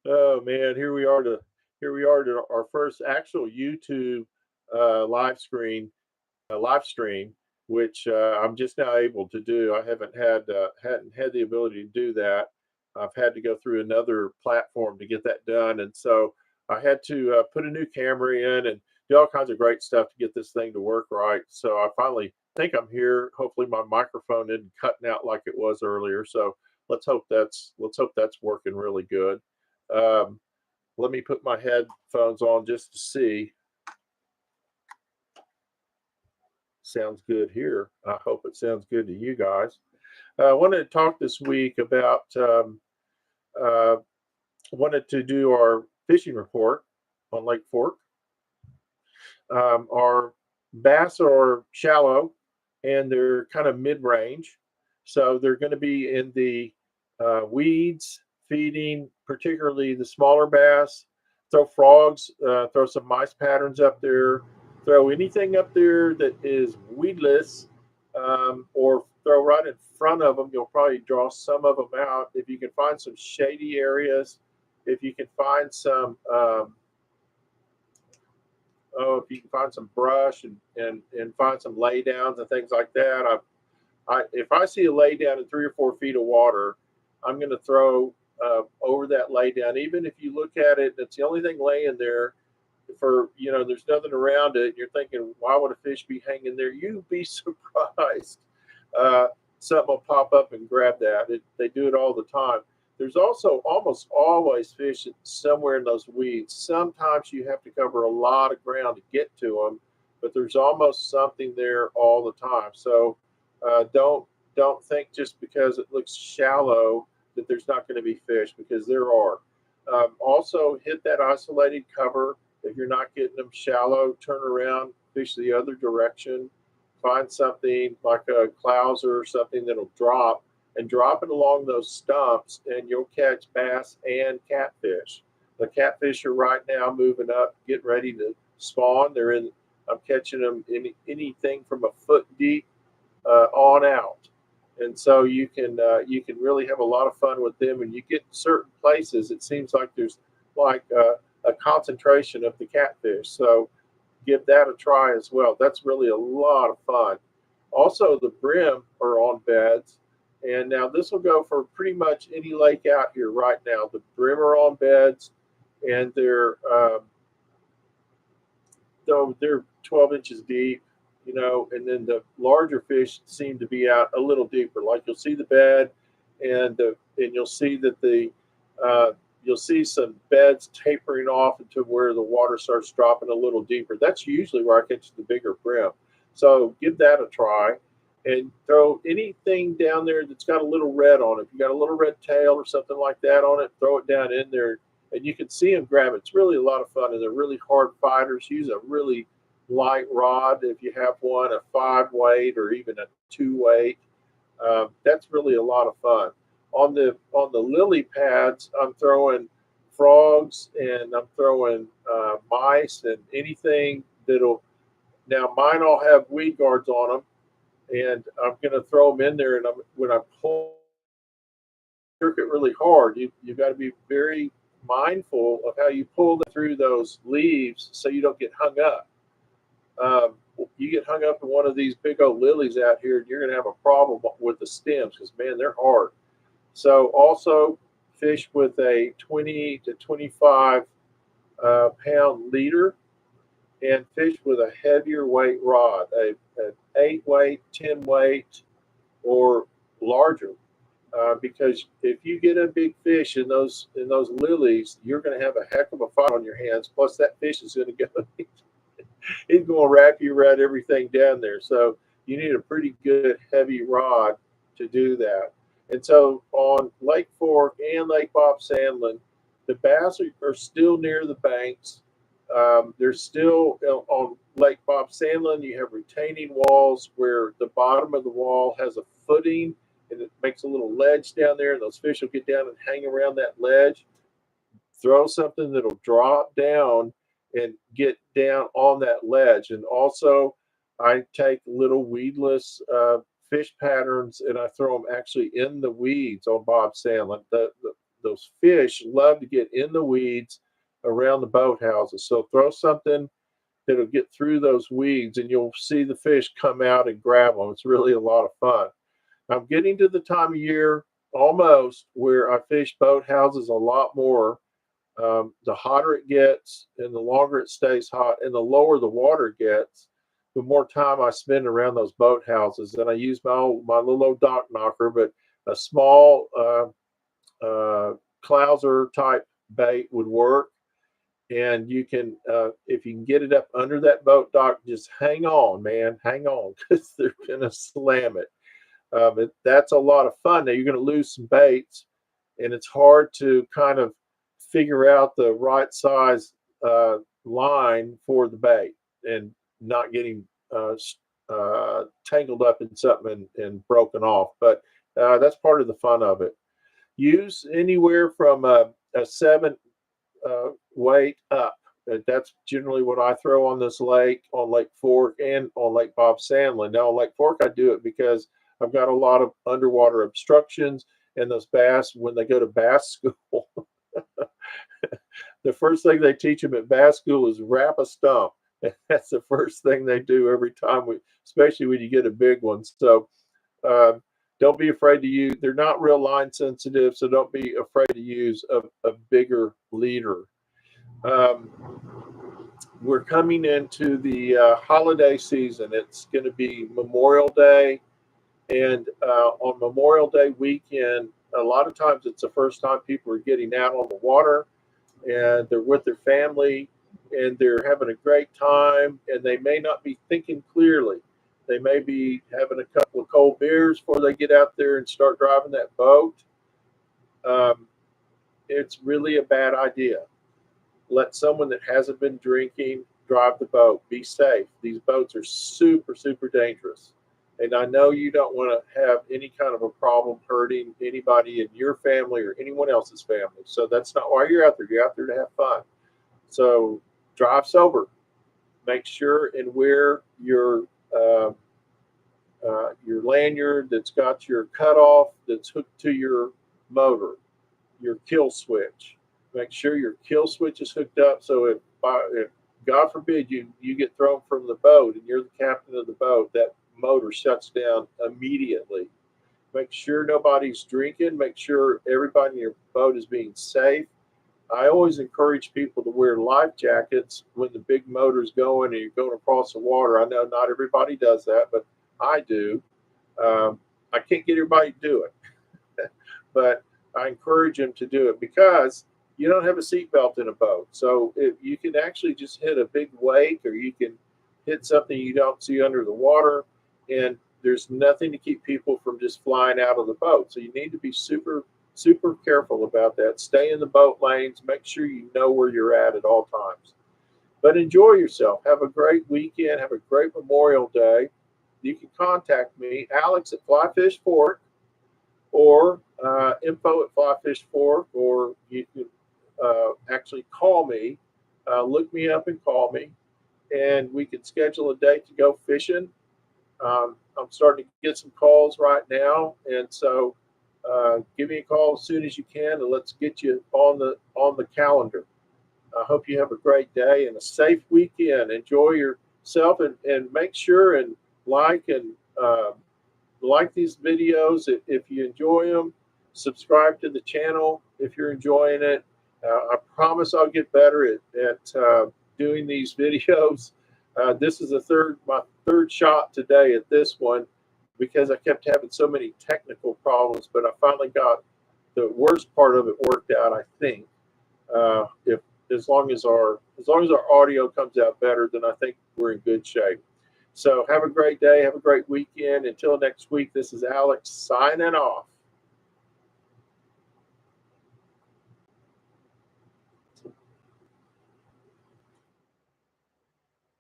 Oh man, here we are to our first actual YouTube live stream, which I'm just now able to do. I hadn't had the ability to do that. I've had to go through another platform to get that done, and so I had to put a new camera in and do all kinds of great stuff to get this thing to work right. So I finally think I'm here. Hopefully, my microphone isn't cutting out like it was earlier. So let's hope that's working really good. Um, Let me put my headphones on just to see. Sounds good here. I hope it sounds good to you guys. I wanted to talk this week about uh, wanted to do our fishing report on Lake Fork. Our bass are shallow and they're kind of mid range. So they're going to be in the weeds, feeding particularly the smaller bass. Throw frogs, throw some mice patterns up there, throw anything up there that is weedless, or throw right in front of them. You'll probably draw some of them out. If you can find some shady areas, if you can find some if you can find some brush and find some lay downs and things like that. If I see a lay down in 3 or 4 feet of water, I'm going to throw over that lay down. Even if you look at it, it's the only thing laying there for, there's nothing around it. You're thinking, why would a fish be hanging there? You'd be surprised. Uh, Something will pop up and grab that. They do it all the time. There's also almost always fish somewhere in those weeds. Sometimes you have to cover a lot of ground to get to them, but there's almost something there all the time. So don't think just because it looks shallow that there's not going to be fish, because there are. Also, hit that isolated cover. If you're not getting them shallow, turn around, fish the other direction. Find something like a clouser or something that'll drop, and drop it along those stumps, and you'll catch bass and catfish. The catfish are right now moving up, getting ready to spawn. I'm catching them in anything from a foot deep on out, and so you can really have a lot of fun with them. And you get certain places, it seems like there's like a concentration of the catfish. So give that a try as well. That's really a lot of fun. Also, the brim are on beds, and now this will go for pretty much any lake out here right now. The brim are on beds, and they're 12 inches deep, and then the larger fish seem to be out a little deeper. Like you'll see the bed, and you'll see that uh, you'll see some beds tapering off into where the water starts dropping a little deeper. That's usually where I catch the bigger brim. So give that a try, and throw anything down there that's got a little red on it. If you got a little red tail or something like that on it, throw it down in there, and you can see them grab it. It's really a lot of fun, and they're really hard fighters. Use a really light rod if you have one, a 5 weight or even a 2 weight. That's really a lot of fun. On the lily pads, I'm throwing frogs, and I'm throwing mice and anything that'll. Now mine all have weed guards on them, and I'm going to throw them in there. And when I pull, jerk it really hard. You've got to be very mindful of how you pull them through those leaves so you don't get hung up. Um, you get hung up in one of these big old lilies out here, and you're going to have a problem with the stems, because man, they're hard. So also fish with a 20 to 25 pound leader, and fish with a heavier weight rod, an 8 weight, 10 weight, or larger. Because if you get a big fish in those lilies, you're going to have a heck of a fight on your hands. Plus, that fish is going to go. He's going to wrap you around everything down there. So you need a pretty good heavy rod to do that. And so on Lake Fork and Lake Bob Sandlin, the bass are still near the banks. There's still on Lake Bob Sandlin, you have retaining walls where the bottom of the wall has a footing, and it makes a little ledge down there, and those fish will get down and hang around that ledge. Throw something that'll drop down and get down on that ledge. And also, I take little weedless fish patterns, and I throw them actually in the weeds on Bob Sandlin. those fish love to get in the weeds around the boathouses. So throw something that'll get through those weeds, and you'll see the fish come out and grab them. It's really a lot of fun. I'm getting to the time of year almost where I fish boathouses a lot more. The hotter it gets and the longer it stays hot and the lower the water gets, the more time I spend around those boathouses. And I use my little old dock knocker, but a small clouser type bait would work. And you can, if you can get it up under that boat dock, just hang on, man, hang on, because they're gonna slam it. That's a lot of fun. Now you're going to lose some baits, and it's hard to kind of figure out the right size line for the bait and not getting tangled up in something and broken off. But that's part of the fun of it. Use anywhere from a 7 weight up. That's generally what I throw on this lake, on Lake Fork, and on Lake Bob Sandlin. Now, on Lake Fork, I do it because I've got a lot of underwater obstructions, and those bass, when they go to bass school, the first thing they teach them at bass school is wrap a stump. That's the first thing they do every time, especially when you get a big one. So don't be afraid to use. They're not real line sensitive, so don't be afraid to use a bigger leader. We're coming into the holiday season. It's going to be Memorial Day. And on Memorial Day weekend, a lot of times it's the first time people are getting out on the water, and they're with their family and they're having a great time, and they may not be thinking clearly. They may be having a couple of cold beers before they get out there and start driving that boat. Um, it's really a bad idea. Let someone that hasn't been drinking drive the boat. Be safe. These boats are super, super dangerous. And I know you don't want to have any kind of a problem hurting anybody in your family or anyone else's family. So that's not why you're out there. You're out there to have fun. So drive sober. Make sure and wear your lanyard that's got your cutoff that's hooked to your motor, your kill switch. Make sure your kill switch is hooked up. So if God forbid you get thrown from the boat and you're the captain of the boat, that motor shuts down immediately. Make sure nobody's drinking. Make sure everybody in your boat is being safe. I always encourage people to wear life jackets when the big motor's going and you're going across the water. I know not everybody does that, but I do. I can't get everybody to do it, but I encourage them to do it because you don't have a seatbelt in a boat. So if you can actually just hit a big wake, or you can hit something you don't see under the water, and there's nothing to keep people from just flying out of the boat. So you need to be super, super careful about that. Stay in the boat lanes. Make sure you know where you're at all times. But enjoy yourself. Have a great weekend. Have a great Memorial Day. You can contact me, Alex at Flyfish Fork, or info at Flyfish Fork, or you can actually call me. Look me up and call me, and we can schedule a date to go fishing. I'm starting to get some calls right now, and so give me a call as soon as you can, and let's get you on the calendar. I hope you have a great day and a safe weekend. Enjoy yourself, and make sure and like these videos if you enjoy them. Subscribe to the channel if you're enjoying it. I promise I'll get better at doing these videos. This is my third shot today at this one because I kept having so many technical problems, but I finally got the worst part of it worked out, I think. If as long as our audio comes out better, then I think we're in good shape. So have a great day. Have a great weekend. Until next week, this is Alex signing off.